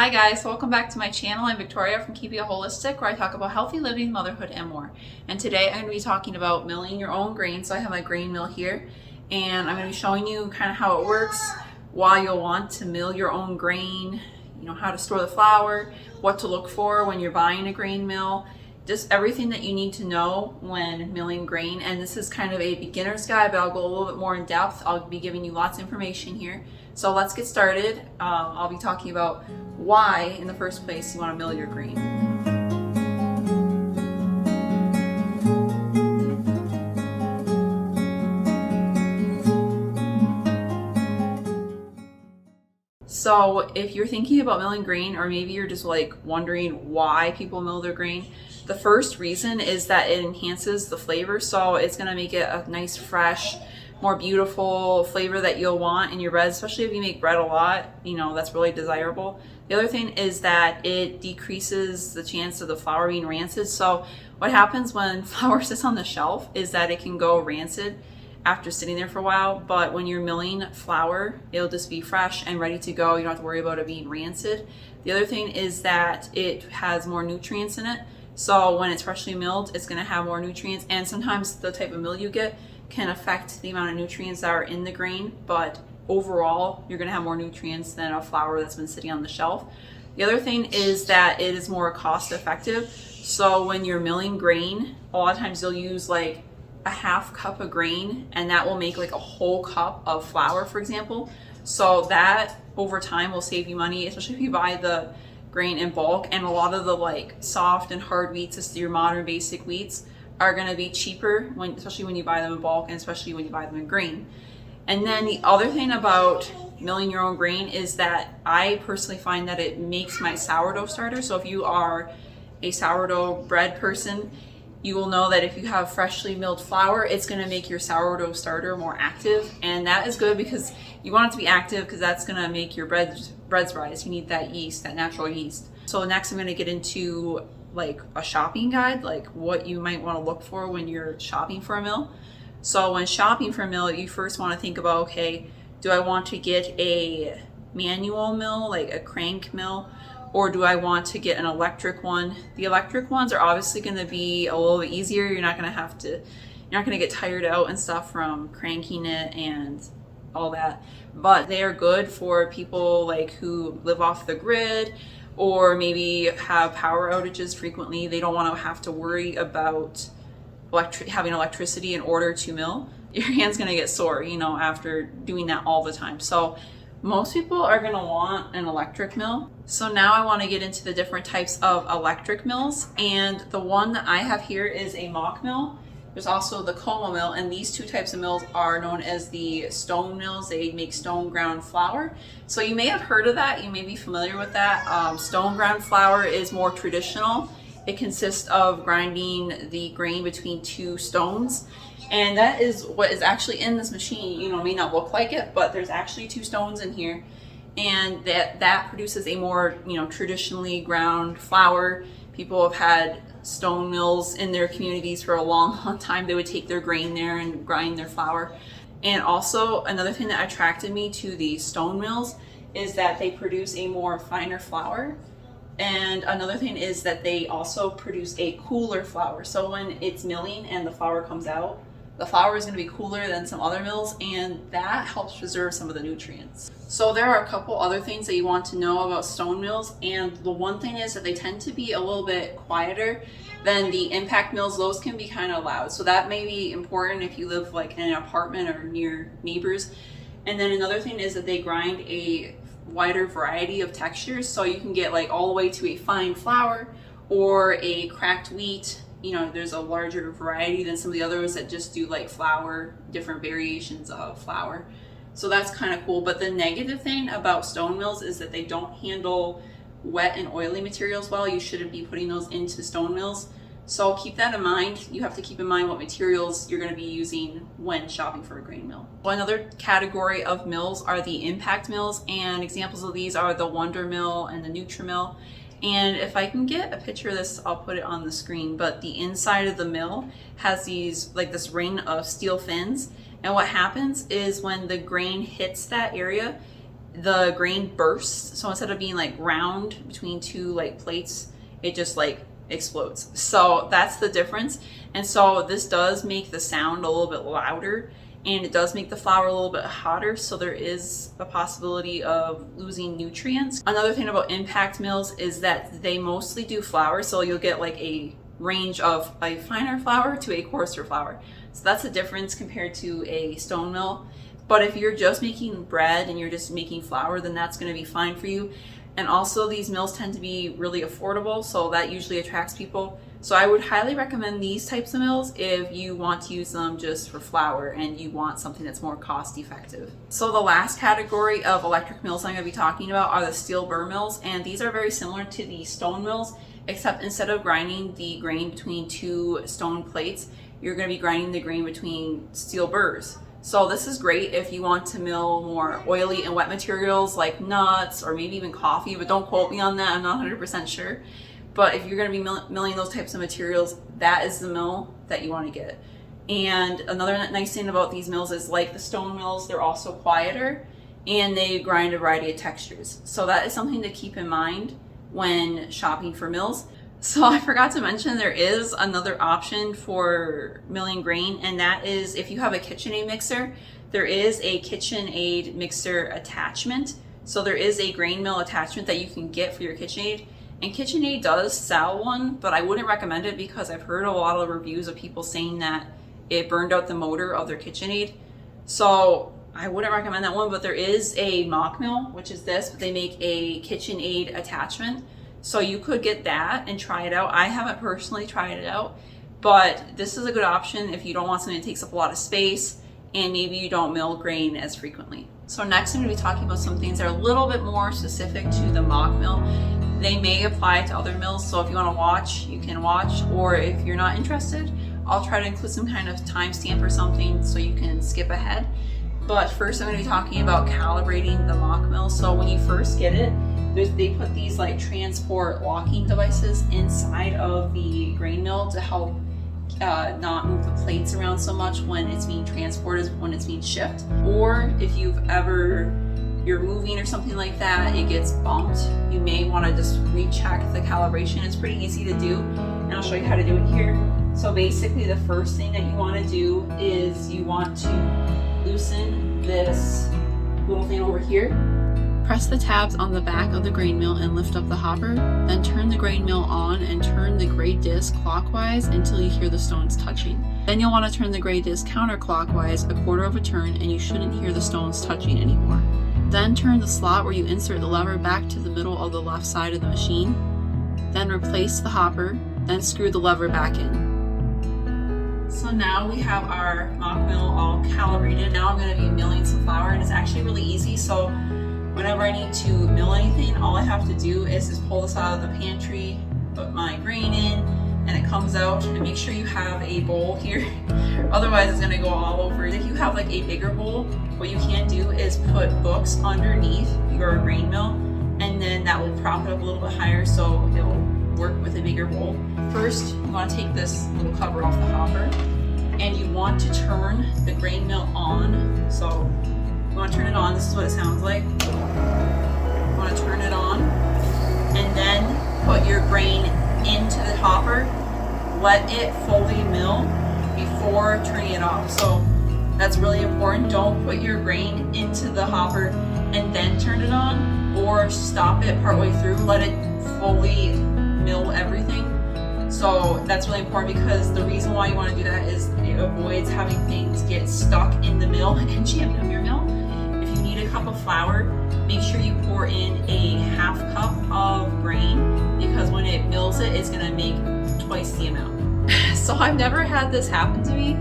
Hi guys, welcome back to my channel. I'm Victoria from Keeping It Holistic, where I talk about healthy living, motherhood, and more. And today I'm going to be talking about milling your own grain. So I have my grain mill here, and I'm going to be showing you kind of how it works, why you'll want to mill your own grain, how to store the flour, what to look for when you're buying a grain mill, just everything that you need to know when milling grain. And this is kind of a beginner's guide, but I'll go a little bit more in depth. I'll be giving you lots of information here. So let's get started. I'll be talking about why, in the first place, you want to mill your grain. So if you're thinking about milling grain, or maybe you're just like wondering why people mill their grain, the first reason is that it enhances the flavor. So it's going to make it a nice, fresh, more beautiful flavor that you'll want in your bread, especially if you make bread a lot. That's really desirable. The other thing is that it decreases the chance of the flour being rancid. So what happens when flour sits on the shelf is that it can go rancid after sitting there for a while, but when you're milling flour, it'll just be fresh and ready to go. You don't have to worry about it being rancid. The other thing is that it has more nutrients in it. So when it's freshly milled, it's going to have more nutrients, and sometimes the type of mill you get can affect the amount of nutrients that are in the grain, but overall you're going to have more nutrients than a flour that's been sitting on the shelf. The other thing is that it is more cost effective. So when you're milling grain, a lot of times you'll use like a half cup of grain, and that will make like a whole cup of flour, for example. So that over time will save you money, especially if you buy the grain in bulk. And a lot of the like soft and hard wheats, just your modern basic wheats, are going to be cheaper especially when you buy them in bulk, and especially when you buy them in grain. And then the other thing about milling your own grain is that I personally find that it makes my sourdough starter. So if you are a sourdough bread person, you will know that if you have freshly milled flour, it's going to make your sourdough starter more active. And that is good because you want it to be active, because that's going to make your breads rise. You need that yeast, that natural yeast. So next I'm going to get into like a shopping guide, like what you might want to look for when you're shopping for a mill. So when shopping for a mill, you first want to think about, okay, do I want to get a manual mill, like a crank mill, or do I want to get an electric one? The electric ones are obviously going to be a little bit easier. You're not going to get tired out and stuff from cranking it and all that, but they are good for people like who live off the grid, or maybe have power outages frequently. They don't want to have to worry about having electricity in order to mill. Your hand's going to get sore, after doing that all the time. So most people are going to want an electric mill. So now I want to get into the different types of electric mills. And the one that I have here is a Mockmill. There's also the Como mill, and these two types of mills are known as the stone mills. They make stone ground flour. So you may have heard of that. You may be familiar with that. Stone ground flour is more traditional. It consists of grinding the grain between two stones. And that is what is actually in this machine. It may not look like it, but there's actually two stones in here. And that produces a more, traditionally ground flour. People have had stone mills in their communities for a long time. They would take their grain there and grind their flour. And also another thing that attracted me to the stone mills is that they produce a more finer flour. And another thing is that they also produce a cooler flour. So when it's milling and the flour comes out, the flour is going to be cooler than some other mills, and that helps preserve some of the nutrients. So there are a couple other things that you want to know about stone mills, and the one thing is that they tend to be a little bit quieter than the impact mills. Those can be kind of loud, so that may be important if you live like in an apartment or near neighbors. And then another thing is that they grind a wider variety of textures, so you can get like all the way to a fine flour or a cracked wheat. There's a larger variety than some of the others that just do like flour, different variations of flour. So that's kind of cool. But the negative thing about stone mills is that they don't handle wet and oily materials well. You shouldn't be putting those into stone mills. So keep that in mind. You have to keep in mind what materials you're going to be using when shopping for a grain mill. Another category of mills are the impact mills, and examples of these are the Wonder Mill and the Nutrimill. And if I can get a picture of this, I'll put it on the screen. But the inside of the mill has these, like this ring of steel fins. And what happens is when the grain hits that area, the grain bursts. So instead of being like round between two like plates, it just like explodes. So that's the difference. And so this does make the sound a little bit louder, and it does make the flour a little bit hotter, so there is a possibility of losing nutrients. Another thing about impact mills is that they mostly do flour, so you'll get like a range of a finer flour to a coarser flour. So that's the difference compared to a stone mill. But if you're just making bread and you're just making flour, then that's going to be fine for you. And also these mills tend to be really affordable, so that usually attracts people. So I would highly recommend these types of mills if you want to use them just for flour and you want something that's more cost effective. So the last category of electric mills I'm going to be talking about are the steel burr mills, and these are very similar to the stone mills, except instead of grinding the grain between two stone plates, you're going to be grinding the grain between steel burrs. So this is great if you want to mill more oily and wet materials like nuts or maybe even coffee, but don't quote me on that, I'm not 100% sure. But if you're going to be milling those types of materials, that is the mill that you want to get. And another nice thing about these mills is, like the stone mills, they're also quieter and they grind a variety of textures. So that is something to keep in mind when shopping for mills. So I forgot to mention there is another option for milling grain, and that is if you have a KitchenAid mixer, there is a KitchenAid mixer attachment. So there is a grain mill attachment that you can get for your KitchenAid, and KitchenAid does sell one, but I wouldn't recommend it because I've heard a lot of reviews of people saying that it burned out the motor of their KitchenAid. So I wouldn't recommend that one, but there is a Mockmill, which is this, but they make a KitchenAid attachment. So you could get that and try it out. I haven't personally tried it out, but this is a good option if you don't want something that takes up a lot of space and maybe you don't mill grain as frequently. So next I'm going to be talking about some things that are a little bit more specific to the Mockmill. They may apply to other mills, so if you want to watch, you can watch, or if you're not interested, I'll try to include some kind of timestamp or something so you can skip ahead. But first I'm going to be talking about calibrating the Mockmill. So when you first get it, they put these like transport locking devices inside of the grain mill to help not move the plates around so much when it's being transported, when it's being shipped. Or if you're moving or something like that, it gets bumped, you may want to just recheck the calibration. It's pretty easy to do, and I'll show you how to do it here. So basically the first thing that you want to do is you want to loosen this little thing over here. Press the tabs on the back of the grain mill and lift up the hopper, then turn the grain mill on and turn the gray disc clockwise until you hear the stones touching. Then you'll want to turn the gray disc counterclockwise a quarter of a turn and you shouldn't hear the stones touching anymore. Then turn the slot where you insert the lever back to the middle of the left side of the machine. Then replace the hopper, then screw the lever back in. So now we have our Mockmill all calibrated. Now I'm going to be milling some flour, and it's actually really easy. So whenever I need to mill anything, all I have to do is just pull this out of the pantry, put my grain in, and it comes out. And make sure you have a bowl here, otherwise it's going to go all over. If you have like a bigger bowl, what you can do is put books underneath your grain mill, and then that will prop it up a little bit higher so it'll work with a bigger bowl. First, you want to take this little cover off the hopper, and you want to turn the grain mill on. So you want to turn it on. This is what it sounds like. You want to turn it on, and then put your grain into the hopper. Let it fully mill before turning it off. So that's really important. Don't put your grain into the hopper and then turn it on, or stop it partway through. Let it fully mill everything. So that's really important, because the reason why you want to do that is it avoids having things get stuck in the mill and jamming up your mill. If you need a cup of flour, make sure you pour in a half cup of grain, because when it mills it, it's going to make twice the amount. So I've never had this happen to me,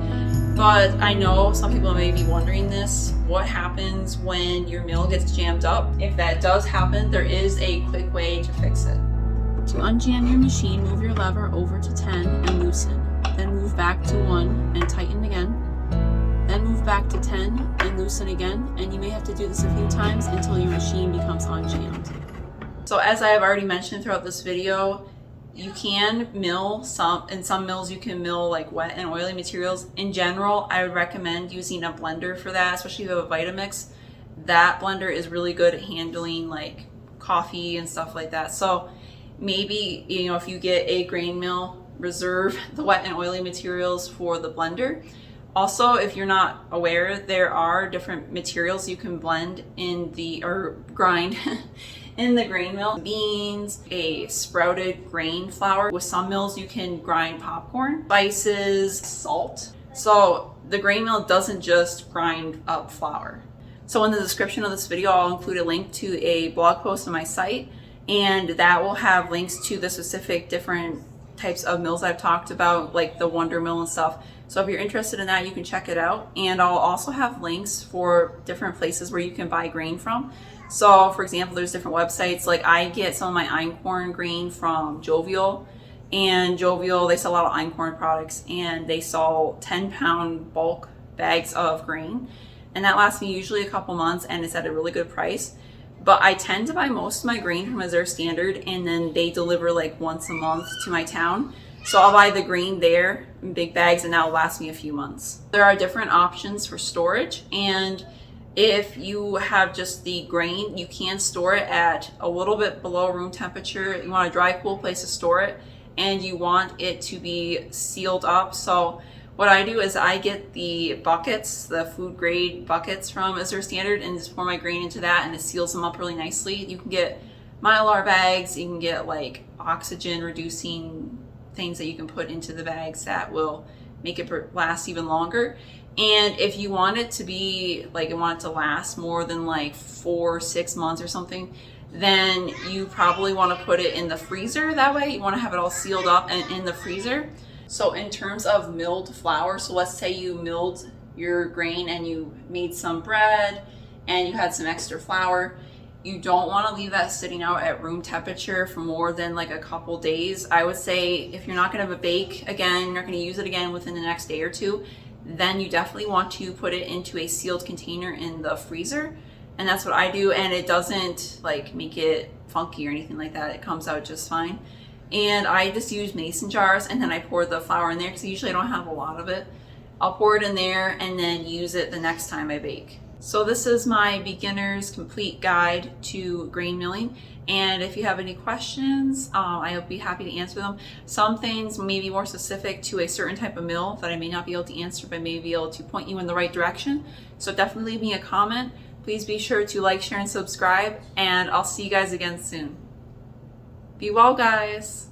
but I know some people may be wondering this. What happens when your mill gets jammed up? If that does happen, there is a quick way to fix it. To unjam your machine, move your lever over to 10 and loosen. Then move back to 1 and tighten again. Then move back to 10 and loosen again, and you may have to do this a few times until your machine becomes unjammed. So as I have already mentioned throughout this video, you can mill in some mills you can mill like wet and oily materials. In general, I would recommend using a blender for that, especially if you have a Vitamix. that blender is really good at handling like coffee and stuff like that. So maybe, you know, if you get a grain mill, reserve the wet and oily materials for the blender. Also, if you're not aware, there are different materials you can blend in the, or grind in the grain mill. Beans, a sprouted grain flour. With some mills you can grind popcorn, spices, salt. So the grain mill doesn't just grind up flour. So in the description of this video, I'll include a link to a blog post on my site, and that will have links to the specific different types of mills I've talked about, like the Wonder Mill and stuff. So if you're interested in that, you can check it out. And I'll also have links for different places where you can buy grain from. So for example, there's different websites. Like I get some of my einkorn grain from Jovial, and Jovial, they sell a lot of einkorn products, and they sell 10-pound bulk bags of grain. And that lasts me usually a couple months, and it's at a really good price. But I tend to buy most of my grain from Azure Standard, and then they deliver like once a month to my town. So I'll buy the grain there in big bags, and that'll last me a few months. There are different options for storage, and if you have just the grain, you can store it at a little bit below room temperature. You want a dry, cool place to store it, and you want it to be sealed up. So what I do is I get the buckets, the food grade buckets from Azure Standard, and just pour my grain into that, and it seals them up really nicely. You can get Mylar bags, you can get like oxygen reducing things that you can put into the bags that will make it last even longer. And if you want it to be like, you want it to last more than like 4 or 6 months or something, then you probably want to put it in the freezer. That way you want to have it all sealed up and in the freezer. So in terms of milled flour, so let's say you milled your grain and you made some bread and you had some extra flour, you don't want to leave that sitting out at room temperature for more than like a couple days. I would say if you're not going to bake again, you're not going to use it again within the next day or two, then you definitely want to put it into a sealed container in the freezer. And that's what I do, and it doesn't like make it funky or anything like that. It comes out just fine. And I just use mason jars, and then I pour the flour in there because usually I don't have a lot of it. I'll pour it in there and then use it the next time I bake. So this is my beginner's complete guide to grain milling. And if you have any questions, I'll be happy to answer them. Some things may be more specific to a certain type of mill that I may not be able to answer, but I may be able to point you in the right direction. So definitely leave me a comment. Please be sure to like, share, and subscribe, and I'll see you guys again soon. Be well, guys.